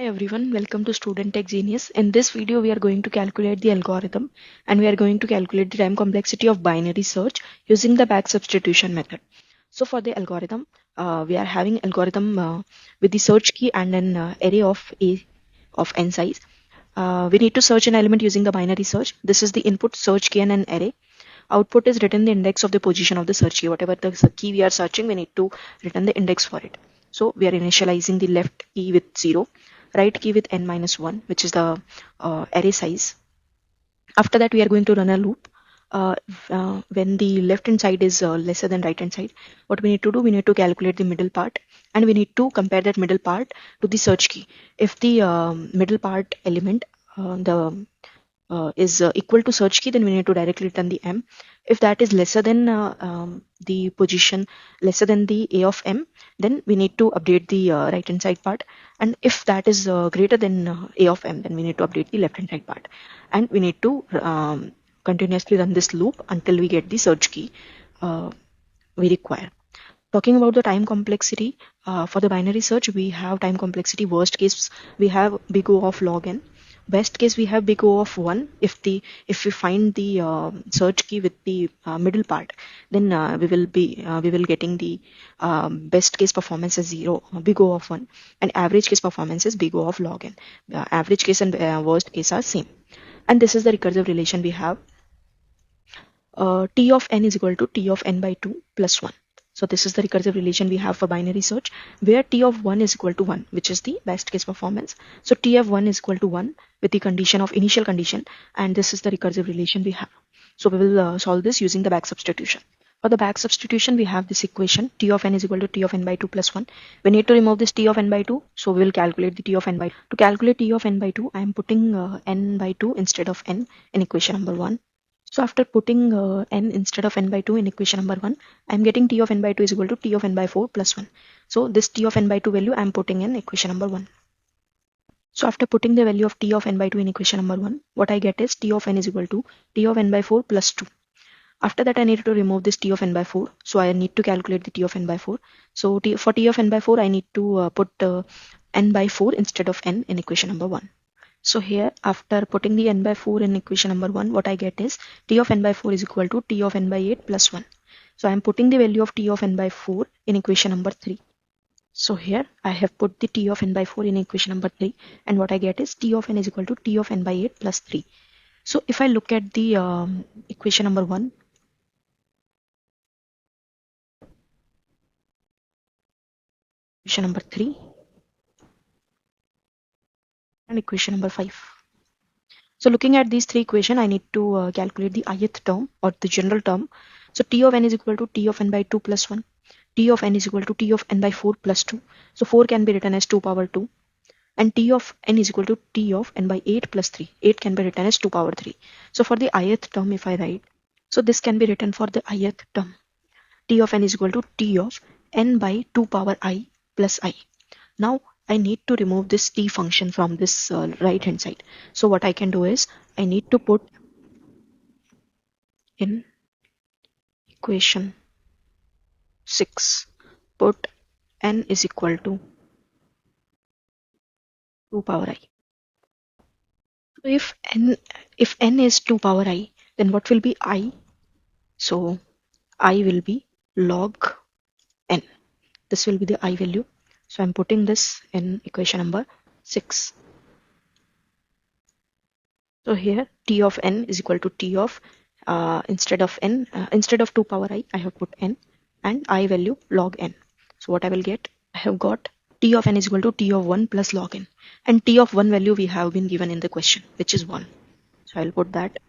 everyone, welcome to Student Tech Genius. In this video, we are going to calculate the algorithm and we are going to calculate the time complexity of binary search using the back substitution method. So for the algorithm, we are having algorithm with the search key and an array of n size. We need to search an element using the binary search. This is the input search key and an array. Output is written the index of the position of the search key. Whatever the key we are searching, we need to return the index for it. So we are initializing the left key with 0, right key with n-1, which is the array size. After that, we are going to run a loop. When the left hand side is lesser than right hand side, what we need to do, we need to calculate the middle part and we need to compare that middle part to the search key. If the middle part element is equal to search key, then we need to directly return the m. If that is lesser than the position, lesser than the a of m, then we need to update the right hand side part. And if that is greater than a of m, then we need to update the left hand side part. And we need to continuously run this loop until we get the search key we require. Talking about the time complexity, for the binary search, we have time complexity. Worst case, we have big O of log n. Best case, we have big O of 1. If we find the search key with the middle part, then we will getting the best case performance as 0, big O of 1, and average case performance is big O of log n. Average case and worst case are same. And this is the recursive relation we have. T of n is equal to T of n by 2 plus 1. So this is the recursive relation we have for binary search, where T of 1 is equal to 1, which is the best case performance. So T of 1 is equal to 1 with the condition of initial condition, and this is the recursive relation we have. So we will solve this using the back substitution. For the back substitution, we have this equation, T of n is equal to T of n by 2 plus 1. We need to remove this T of n by 2, so we will calculate the T of n by 2. To calculate T of n by 2, I am putting n by 2 instead of n in equation number 1. So after putting n instead of n by 2 in equation number 1, I am getting T of n by 2 is equal to T of n by 4 plus 1. So this T of n by 2 value I am putting in equation number 1. So after putting the value of T of n by 2 in equation number 1, what I get is T of n is equal to T of n by 4 plus 2. After that, I need to remove this T of n by 4. So I need to calculate the T of n by 4. So for T of n by 4, I need to put n by 4 instead of n in equation number 1. So here, after putting the n by 4 in equation number 1, what I get is T of n by 4 is equal to T of n by 8 plus 1. So I am putting the value of T of n by 4 in equation number 3. So here I have put the T of n by 4 in equation number 3, and what I get is T of n is equal to T of n by 8 plus 3. So if I look at the equation number 1, equation number 3, and equation number 5. So looking at these three equations, I need to calculate the ith term or the general term. So T of n is equal to T of n by 2 plus 1. T of n is equal to T of n by 4 plus 2. So 4 can be written as 2 power 2. And T of n is equal to T of n by 8 plus 3. 8 can be written as 2 power 3. So for the ith term, if I write, so this can be written for the ith term. T of n is equal to T of n by 2 power I plus I. Now I need to remove this t function from this right hand side. So what I can do is I need to put in equation 6, put n is equal to 2 power I. So if n is 2 power I, then what will be I? So I will be log n. This will be the I value. So I'm putting this in equation number 6. So here T of n is equal to T of instead of 2 power I have put n, and I value log n. So what I will get, I have got T of n is equal to T of 1 plus log n, and T of 1 value we have been given in the question, which is 1. So I'll put that.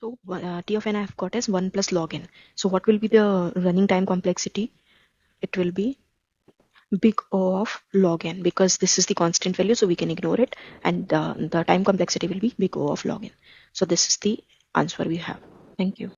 So T of n I have got as 1 plus log n. So what will be the running time complexity? It will be big O of log n, because this is the constant value, so we can ignore it, and the time complexity will be big O of log n. So this is the answer we have. Thank you.